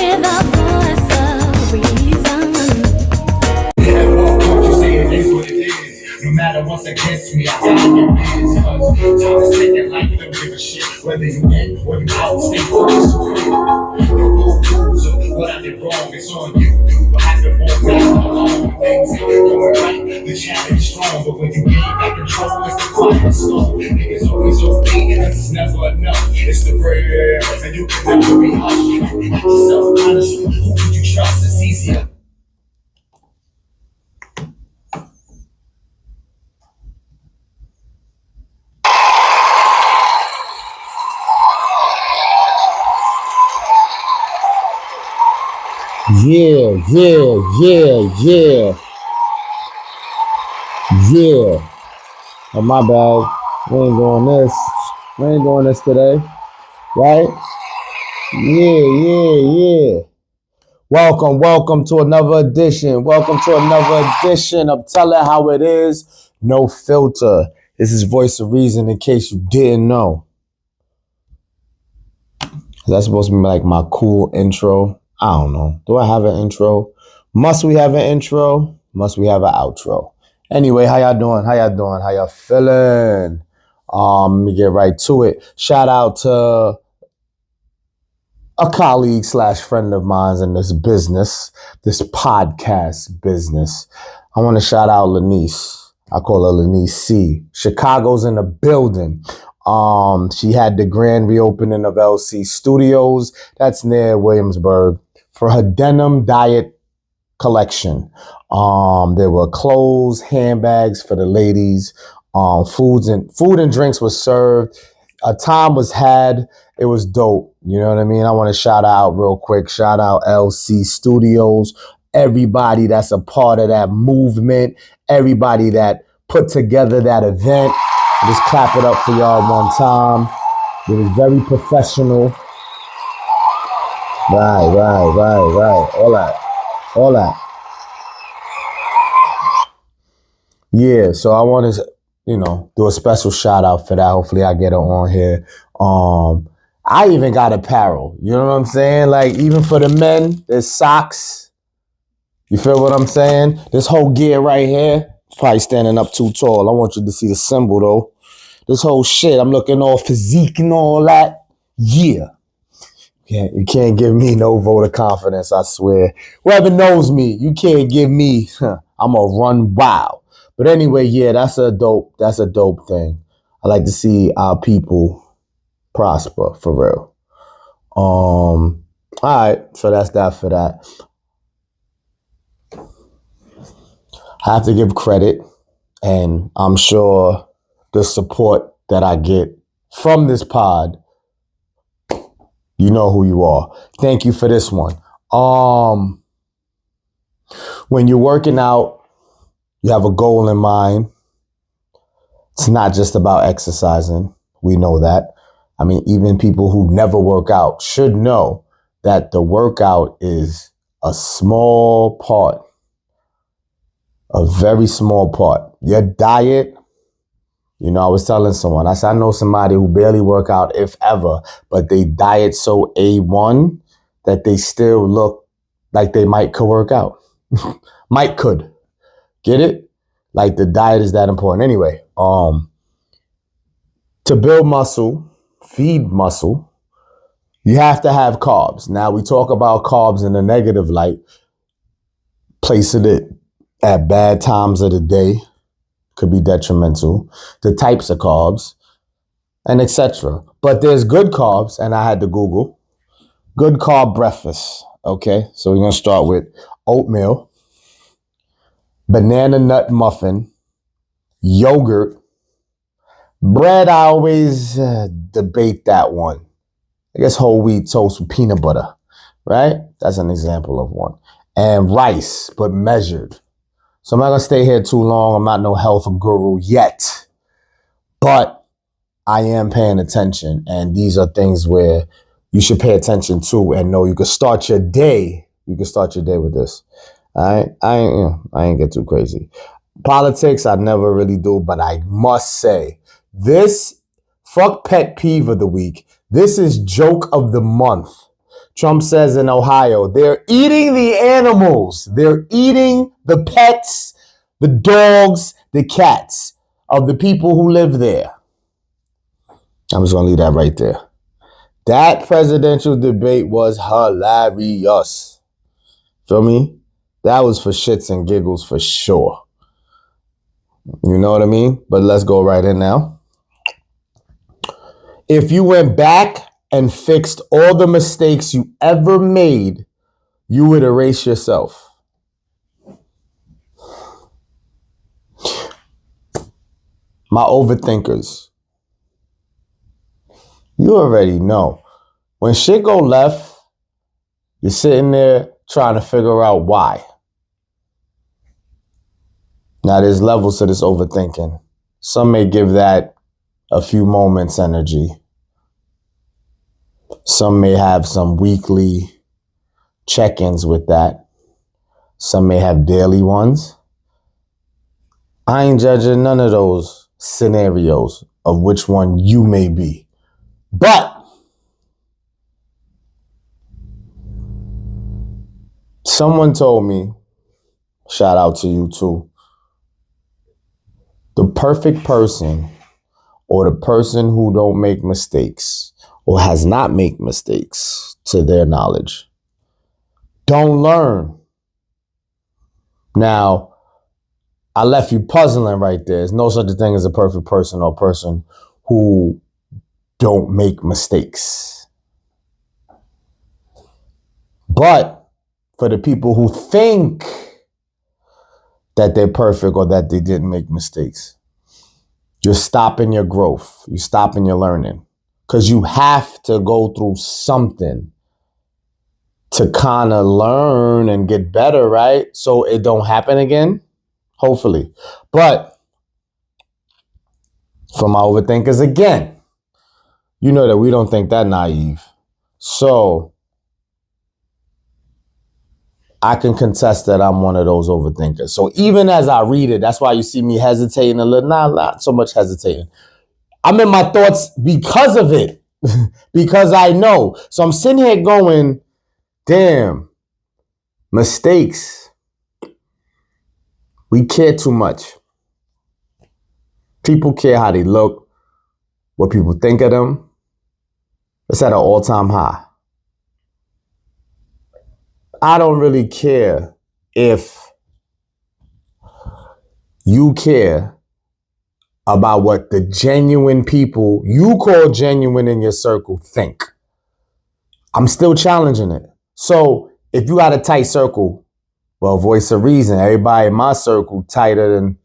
hear the voice of reason. You say it is what it is. No matter what's against me, I gotta get biz. Cause time is taking life, don't give a shit. Whether you in or you out, stay focused. No rules of what I did wrong, it's on you. What happened won't matter alone. Things ain't going right, the challenge is strong. But when you gain back control, it's the quiet storm. Niggas always okay, cause it's never enough. It's the prayer, and you can never be hushed. Ask yourself honestly, who could you trust? It's easier. Yeah. Oh, my bad. We ain't doing this. We ain't doing this today. Right? Yeah. Welcome to another edition. Welcome to another edition of Tell It How It Is. No filter. This is Voice of Reason in case you didn't know. Is that supposed to be like my cool intro? I don't know. Do I have an intro? Must we have an intro? Must we have an outro? Anyway, how y'all doing? How y'all feeling? Let me get right to it. Shout out to a colleague / friend of mine in this business, this podcast business. I want to shout out Lanice. I call her Lanice C. Chicago's in the building. She had the grand reopening of LC Studios. That's near Williamsburg for her denim diet collection. There were clothes, handbags for the ladies. Food and drinks was served. A time was had. It was dope. You know what I mean? I want to shout out real quick. Shout out LC Studios. Everybody that's a part of that movement. Everybody that put together that event. Just clap it up for y'all one time. It was very professional. Right. All that. Yeah, so I want to, do a special shout out for that. Hopefully I get it on here. I even got apparel. You know what I'm saying? Like, even for the men, there's socks. You feel what I'm saying? This whole gear right here, it's probably standing up too tall. I want you to see the symbol, though. This whole shit, I'm looking all physique and all that. Yeah. You can't give me no vote of confidence, I swear. Whoever knows me, you can't give me, I'm gonna run wild. But anyway, yeah, that's a dope thing. I like to see our people prosper, for real. All right, so that's that for that. I have to give credit, and I'm sure the support that I get from this pod, you know who you are. Thank you for this one. When you're working out, you have a goal in mind. It's not just about exercising. We know that. I mean, even people who never work out should know that the workout is a small part, a very small part. Your diet, I was telling someone, I said, I know somebody who barely work out, if ever, but they diet so A1 that they still look like they could work out. Could. Get it? Like, the diet is that important. Anyway, to build muscle, feed muscle, you have to have carbs. Now, we talk about carbs in a negative light, placing it at bad times of the day could be detrimental, the types of carbs, and etc. But there's good carbs, and I had to Google, good carb breakfast. Okay, so we're going to start with oatmeal, banana nut muffin, yogurt, bread. I always debate that one. I guess whole wheat toast with peanut butter, right? That's an example of one. And rice, but measured. So I'm not going to stay here too long. I'm not no health guru yet, but I am paying attention. And these are things where you should pay attention to and know you can start your day. You can start your day with this. All right. I ain't get too crazy. Politics, I never really do, but I must say this, fuck pet peeve of the week. This is joke of the month. Trump says in Ohio, they're eating the animals. They're eating the pets, the dogs, the cats of the people who live there. I'm just going to leave that right there. That presidential debate was hilarious. Feel me? That was for shits and giggles for sure. You know what I mean? But let's go right in now. If you went back and fixed all the mistakes you ever made, you would erase yourself. My overthinkers. You already know. When shit go left, you're sitting there trying to figure out why. Now, there's levels to this overthinking. Some may give that a few moments energy. Some may have some weekly check-ins with that. Some may have daily ones. I ain't judging none of those scenarios of which one you may be. But someone told me, shout out to you too, the perfect person or the person who don't make mistakes or has not made mistakes to their knowledge don't learn. Now, I left you puzzling right there. There's no such a thing as a perfect person or person who don't make mistakes. But for the people who think that they're perfect or that they didn't make mistakes, you're stopping your growth. You're stopping your learning. Because you have to go through something to kind of learn and get better, right? So it don't happen again, hopefully. But for my overthinkers, again, you know that we don't think that naive. So I can contest that I'm one of those overthinkers. So even as I read it, that's why you see me hesitating a little. Not so much hesitating. I'm in my thoughts because of it, because I know. So I'm sitting here going, damn, mistakes. We care too much. People care how they look, what people think of them. It's at an all-time high. I don't really care if you care about what the genuine people you call genuine in your circle think. I'm still challenging it. So if you got a tight circle, well, voice of reason, everybody in my circle tighter than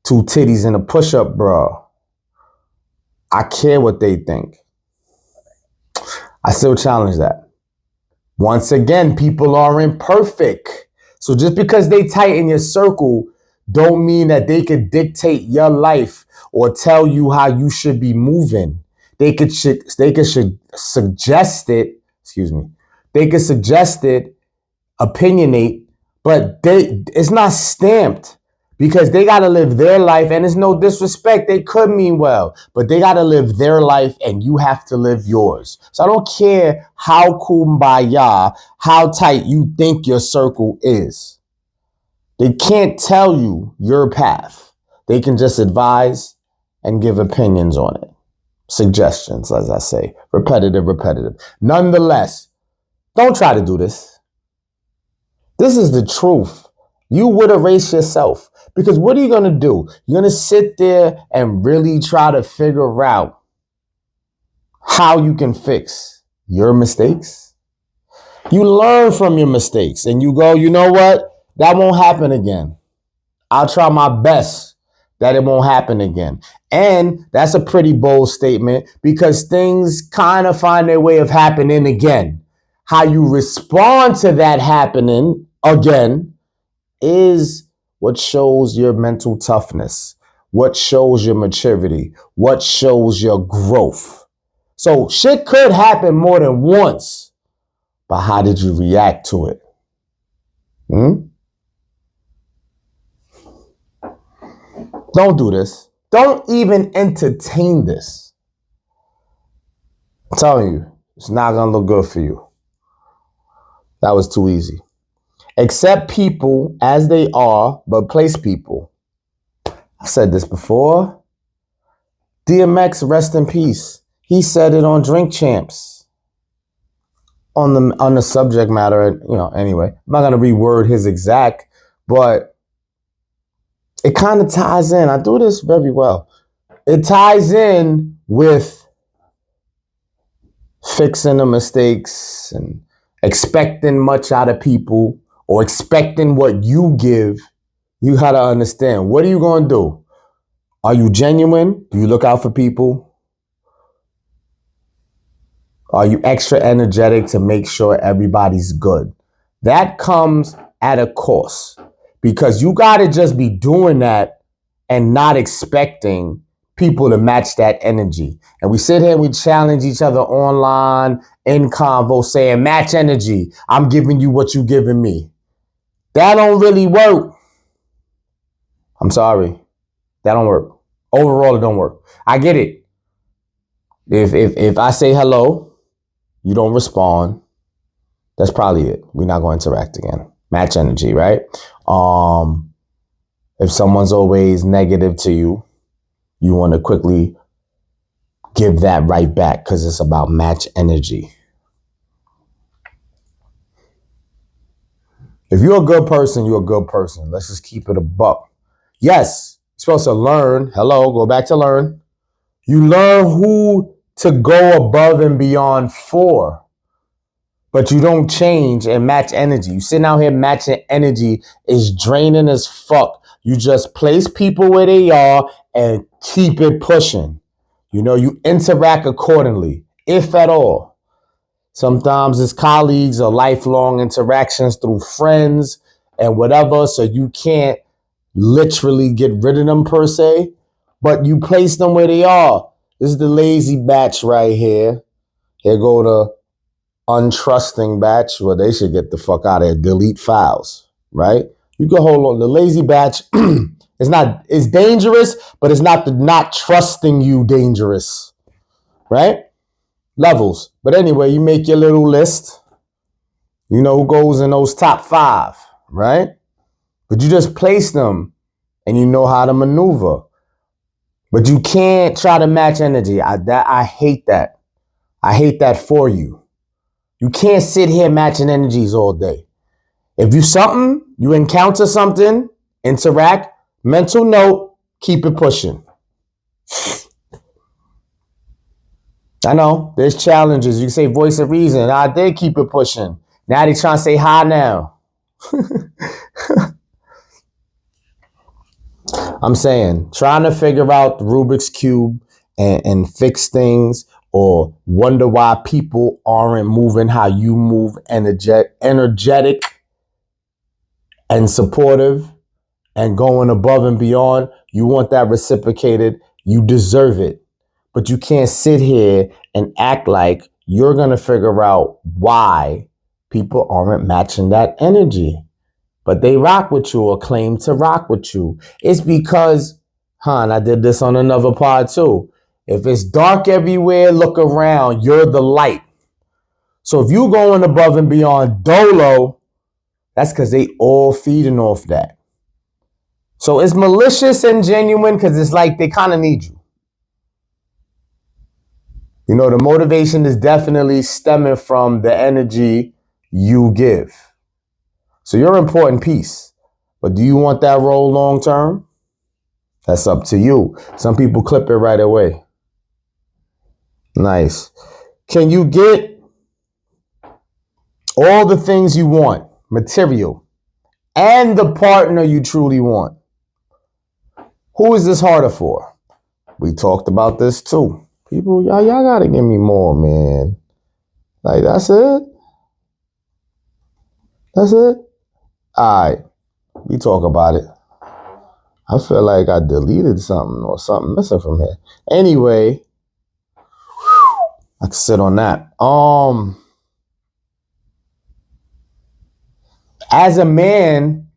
two titties in a push-up bra. I care what they think. I still challenge that. Once again, people are imperfect. So just because they tighten your circle don't mean that they could dictate your life or tell you how you should be moving. They could suggest it, They could suggest it, opinionate, but it's not stamped because they got to live their life, and it's no disrespect. They could mean well, but they got to live their life and you have to live yours. So I don't care how kumbaya, how tight you think your circle is. They can't tell you your path. They can just advise and give opinions on it. Suggestions, as I say, repetitive. Nonetheless, don't try to do this. This is the truth. You would erase yourself. Because what are you going to do? You're going to sit there and really try to figure out how you can fix your mistakes. You learn from your mistakes and you go, you know what? That won't happen again. I'll try my best that it won't happen again. And that's a pretty bold statement because things kind of find their way of happening again. How you respond to that happening again is what shows your mental toughness, what shows your maturity, what shows your growth. So shit could happen more than once, but how did you react to it? Don't do this. Don't even entertain this. I'm telling you, it's not going to look good for you. That was too easy. Accept people as they are, but place people. I've said this before. DMX, rest in peace. He said it on Drink Champs. On the subject matter, anyway. I'm not gonna reword his exact, but it kind of ties in. I do this very well. It ties in with fixing the mistakes and expecting much out of people or expecting what you give. You gotta understand, what are you gonna do? Are you genuine? Do you look out for people? Are you extra energetic to make sure everybody's good? That comes at a cost, because you gotta just be doing that and not expecting people to match that energy. And we sit here and we challenge each other online in convo saying, match energy. I'm giving you what you giving me. That don't really work. I'm sorry. That don't work. Overall, it don't work. I get it. If I say hello, you don't respond, that's probably it. We're not going to interact again. Match energy, right? If someone's always negative to you, you want to quickly give that right back, because it's about match energy. If you're a good person, you're a good person. Let's just keep it a buck. Yes, you're supposed to learn. Hello, go back to learn. You learn who to go above and beyond for, but you don't change and match energy. You sitting out here matching energy is draining as fuck. You just place people where they are and keep it pushing. You interact accordingly, if at all. Sometimes it's colleagues or lifelong interactions through friends and whatever, so you can't literally get rid of them per se, but you place them where they are. This is the lazy batch right here. Here go the untrusting batch. Well, they should get the fuck out of here. Delete files, right? You can hold on. The lazy batch it's dangerous, but it's not the not trusting you dangerous, right? Levels. But anyway, you make your little list. You know who goes in those top 5, right? But you just place them and you know how to maneuver. But you can't try to match energy. I hate that. I hate that for you. You can't sit here matching energies all day. If you encounter something, interact, mental note, keep it pushing. I know, there's challenges. You can say voice of reason. I did keep it pushing. Now they trying to say hi now. I'm saying, trying to figure out the Rubik's Cube and fix things, or wonder why people aren't moving how you move, energetic and supportive and going above and beyond. You want that reciprocated. You deserve it. But you can't sit here and act like you're going to figure out why people aren't matching that energy. But they rock with you or claim to rock with you. It's because, and I did this on another pod too. If it's dark everywhere, look around. You're the light. So if you're going above and beyond dolo, that's because they all feeding off that. So it's malicious and genuine because it's like they kind of need you. The motivation is definitely stemming from the energy you give. So you're an important piece. But do you want that role long term? That's up to you. Some people clip it right away. Nice. Can you get all the things you want, material, and the partner you truly want? Who is this harder for? We talked about this too. People, y'all gotta give me more, man. Like, that's it? That's it? All right. We talk about it. I feel like I deleted something or something missing from here. Anyway, I can sit on that. As a man,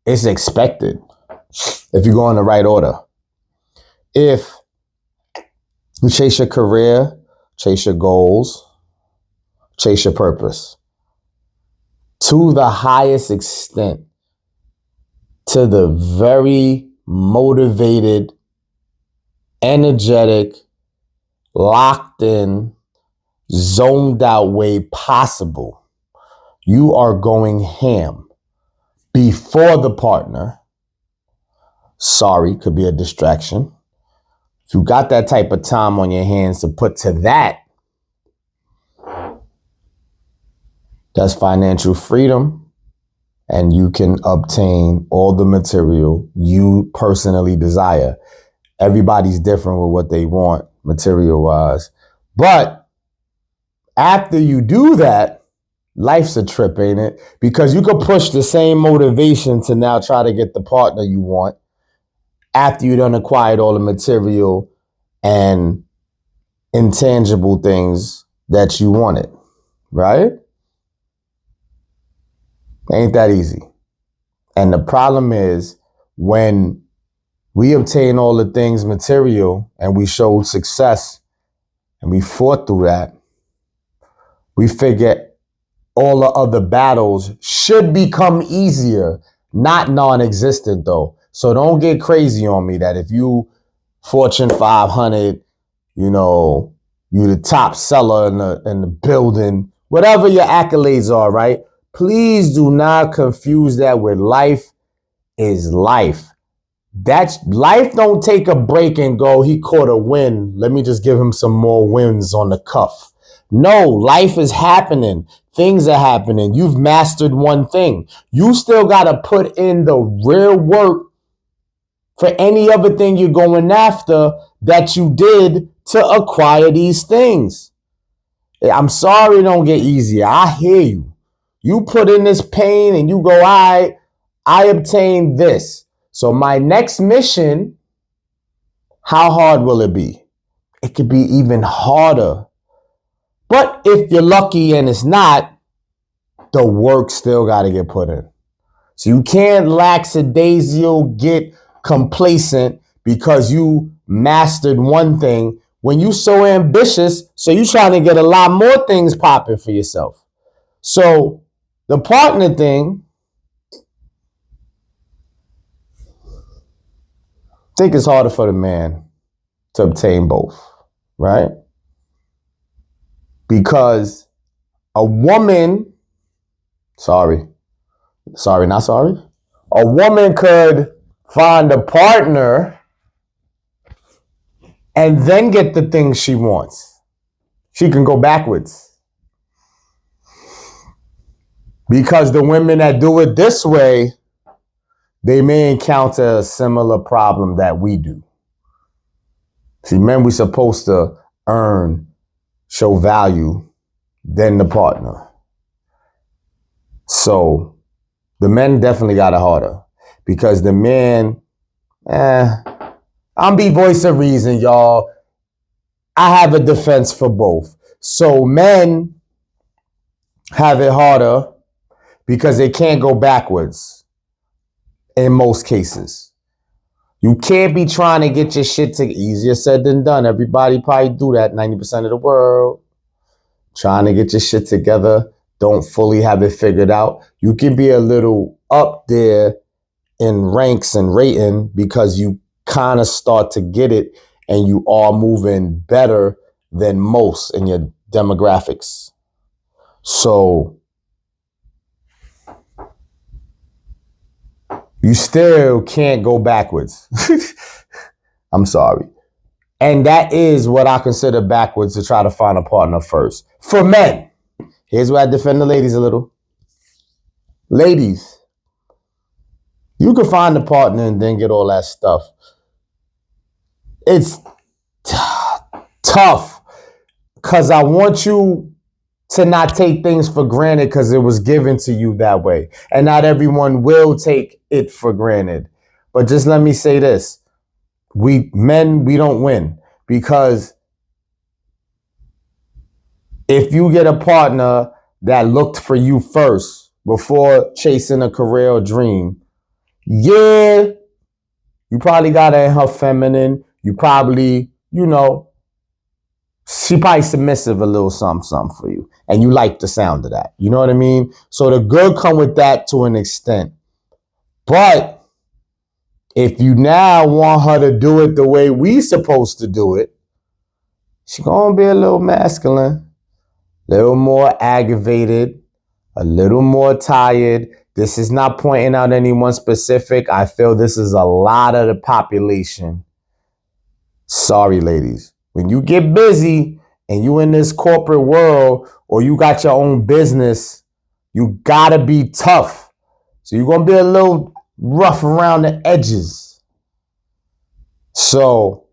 it's expected if you go in the right order. If you chase your career, chase your goals, chase your purpose. to the highest extent, to the very motivated, energetic, locked in, zoned out way possible. You are going ham before the partner. Sorry, could be a distraction. If you got that type of time on your hands to put to that, that's financial freedom, and you can obtain all the material you personally desire. Everybody's different with what they want material-wise. But after you do that, life's a trip, ain't it? Because you could push the same motivation to now try to get the partner you want after you done acquired all the material and intangible things that you wanted, right? Ain't that easy. And the problem is when we obtain all the things material and we showed success and we fought through that, we figure all the other battles should become easier, not non-existent though. So don't get crazy on me that if you Fortune 500, you know, you the top seller in the building, whatever your accolades are, right? Please do not confuse that with life is life. That's life. Don't take a break and go, he caught a win, let me just give him some more wins on the cuff. No, life is happening. Things are happening. You've mastered one thing. You still got to put in the real work for any other thing you're going after that you did to acquire these things. I'm sorry it don't get easier. I hear you. You put in this pain and you go, all right, I obtained this. So my next mission, how hard will it be? It could be even harder. But if you're lucky and it's not, the work still got to get put in. So you can't lackadaisical get complacent because you mastered one thing when you so ambitious, so you trying to get a lot more things popping for yourself. So the partner thing, I think it's harder for the man to obtain both, right? Because a woman, a woman could find a partner and then get the things she wants. She can go backwards. Because the women that do it this way, they may encounter a similar problem that we do. See, men, we're supposed to earn, show value, then the partner. So the men definitely got it harder because the man, I'm be voice of reason, y'all. I have a defense for both. So men have it harder because they can't go backwards in most cases. You can't be trying to get your shit together. Easier said than done. Everybody probably do that, 90% of the world. Trying to get your shit together, don't fully have it figured out. You can be a little up there in ranks and rating because you kind of start to get it and you are moving better than most in your demographics. So you still can't go backwards. I'm sorry. And that is what I consider backwards, to try to find a partner first. For men, here's where I defend the ladies a little. Ladies, you can find a partner and then get all that stuff. It's tough because I want you to not take things for granted because it was given to you that way. And not everyone will take it for granted. But just let me say this. We don't win, because if you get a partner that looked for you first before chasing a career or dream, yeah, you probably got her in her feminine. You probably, she probably submissive a little something for you. And you like the sound of that. You know what I mean? So the good come with that to an extent. But if you now want her to do it the way we supposed to do it, she gonna be a little masculine, a little more aggravated, a little more tired. This is not pointing out anyone specific. I feel this is a lot of the population. Sorry, ladies. When you get busy and you in this corporate world or you got your own business, you gotta be tough. So you're gonna be a little rough around the edges. So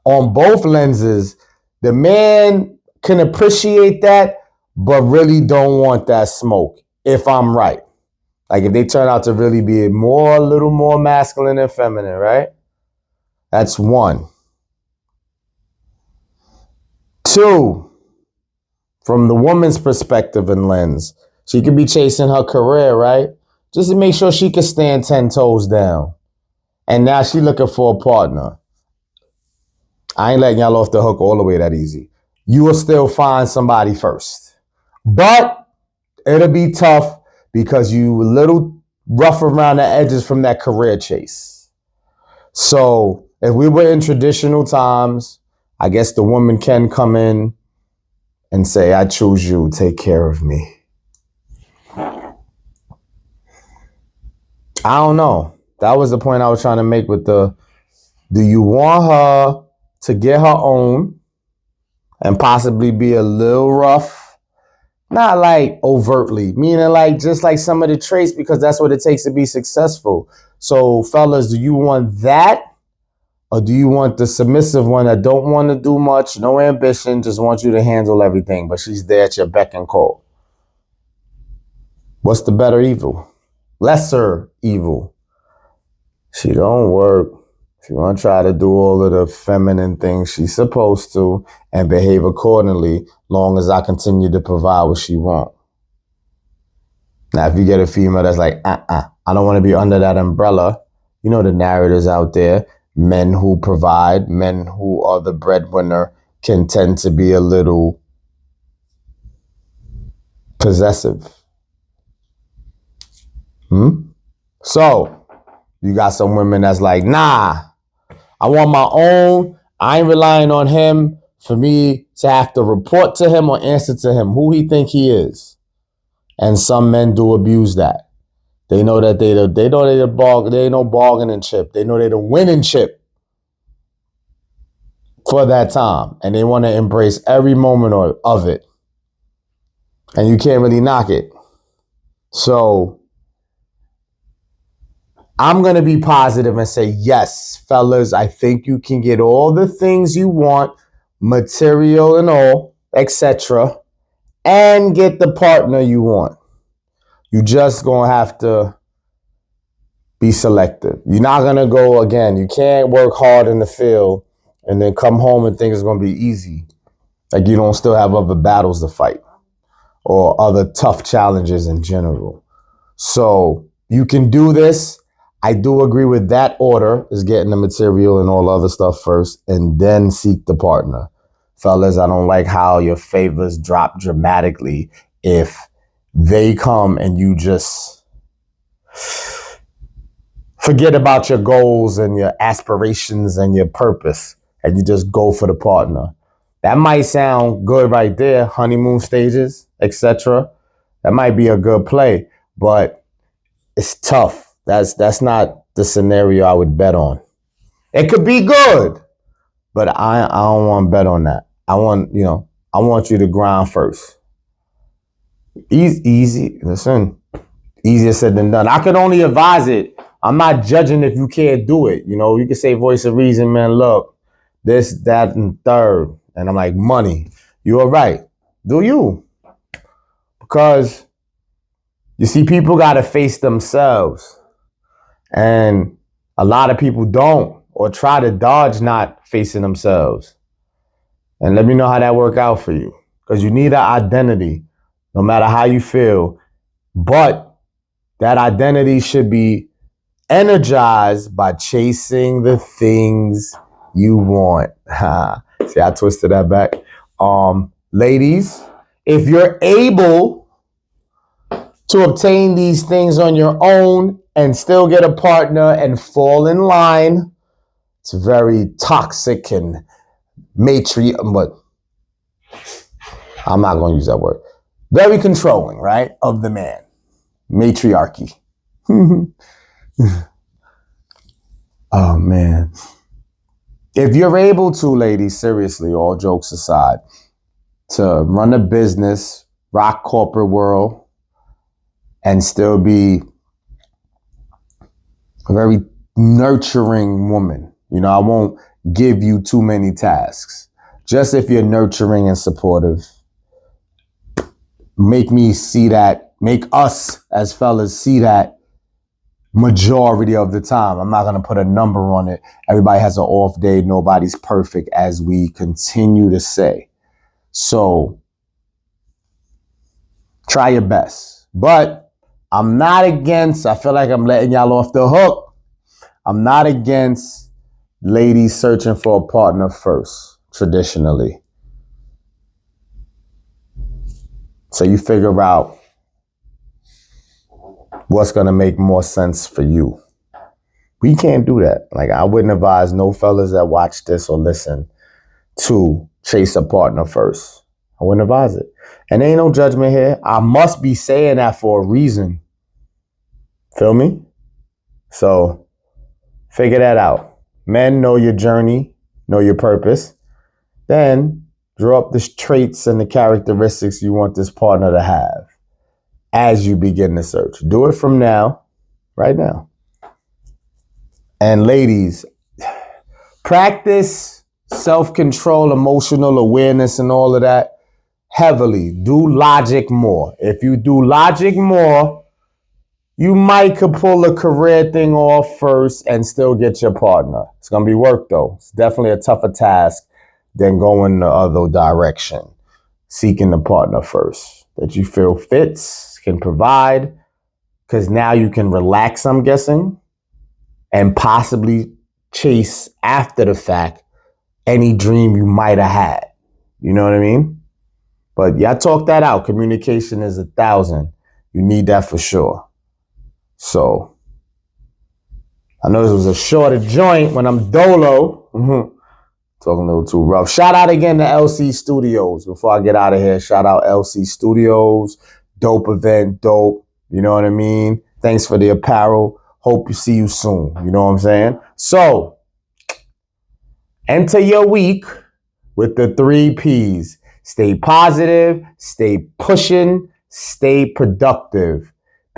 on both lenses, the man can appreciate that, but really don't want that smoke, if I'm right. Like if they turn out to really be a little more masculine and feminine, right? That's one. Two, from the woman's perspective and lens, she could be chasing her career, right? Just to make sure she can stand 10 toes down. And now she looking for a partner. I ain't letting y'all off the hook all the way that easy. You will still find somebody first. But it'll be tough because you a little rough around the edges from that career chase. So if we were in traditional times, I guess the woman can come in and say, I choose you, take care of me. I don't know. That was the point I was trying to make with do you want her to get her own and possibly be a little rough? Not like overtly, meaning like just like some of the traits, because that's what it takes to be successful. So fellas, do you want that? Or do you want the submissive one that don't want to do much, no ambition, just wants you to handle everything, but she's there at your beck and call? What's the better evil? Lesser evil. She don't work. She want to try to do all of the feminine things she's supposed to and behave accordingly, long as I continue to provide what she want. Now, if you get a female that's like, I don't want to be under that umbrella, you know the narratives out there. Men who provide, men who are the breadwinner can tend to be a little possessive. So you got some women that's like, nah, I want my own. I ain't relying on him for me to have to report to him or answer to him who he think he is. And some men do abuse that. They know that they ain't no bargaining chip. They know they're the winning chip for that time. And they want to embrace every moment of it. And you can't really knock it. So I'm going to be positive and say, yes, fellas, I think you can get all the things you want, material and all, etc., and get the partner you want. You just going to have to be selective. You're not going to go again. You can't work hard in the field and then come home and think it's going to be easy. Like you don't still have other battles to fight or other tough challenges in general. So you can do this. I do agree with that order, is getting the material and all other stuff first and then seek the partner. Fellas, I don't like how your favors drop dramatically if they come and you just forget about your goals and your aspirations and your purpose and you just go for the partner. That might sound good right there, honeymoon stages, etc. That might be a good play, but it's tough. That's not the scenario I would bet on. It could be good, but I don't want to bet on that. I want you to grind first. Easy. Listen, easier said than done. I could only advise it. I'm not judging if you can't do it. You know, you can say voice of reason, man, look, this, that, and third. And I'm like, money. You're right. Do you? Because you see, people got to face themselves. And a lot of people don't or try to dodge not facing themselves. And let me know how that work out for you. Because you need an identity, no matter how you feel. But that identity should be energized by chasing the things you want. See, I twisted that back. Ladies, if you're able to obtain these things on your own and still get a partner and fall in line, it's very toxic and but I'm not going to use that word. Very controlling, right? Of the man. Matriarchy. Oh, man. If you're able to, ladies, seriously, all jokes aside, to run a business, rock corporate world, and still be a very nurturing woman. You know, I won't give you too many tasks. Just if you're nurturing and supportive, make us as fellas see that majority of the time. I'm not going to put a number on it. Everybody has an off day. Nobody's perfect, as we continue to say. So try your best. But I'm not against, I feel like I'm letting y'all off the hook. I'm not against ladies searching for a partner first, traditionally. So you figure out what's going to make more sense for you. We can't do that. Like, I wouldn't advise no fellas that watch this or listen to chase a partner first. I wouldn't advise it. And there ain't no judgment here. I must be saying that for a reason. Feel me? So figure that out. Men, know your journey, know your purpose. Then draw up the traits and the characteristics you want this partner to have as you begin the search. Do it from now, right now. And ladies, practice self-control, emotional awareness, and all of that heavily. Do logic more. If you do logic more, you might could pull a career thing off first and still get your partner. It's going to be work, though. It's definitely a tougher task than going the other direction. Seeking the partner first that you feel fits, can provide, because now you can relax, I'm guessing, and possibly chase after the fact any dream you might have had. You know what I mean? But y'all talk that out. Communication is 1,000. You need that for sure. So I know this was a shorter joint when I'm dolo. Talking a little too rough. Shout out again to LC Studios. Before I get out of here, shout out LC Studios. Dope event, dope. You know what I mean? Thanks for the apparel. Hope to see you soon. You know what I'm saying? So, enter your week with the 3 P's. Stay positive, stay pushing, stay productive.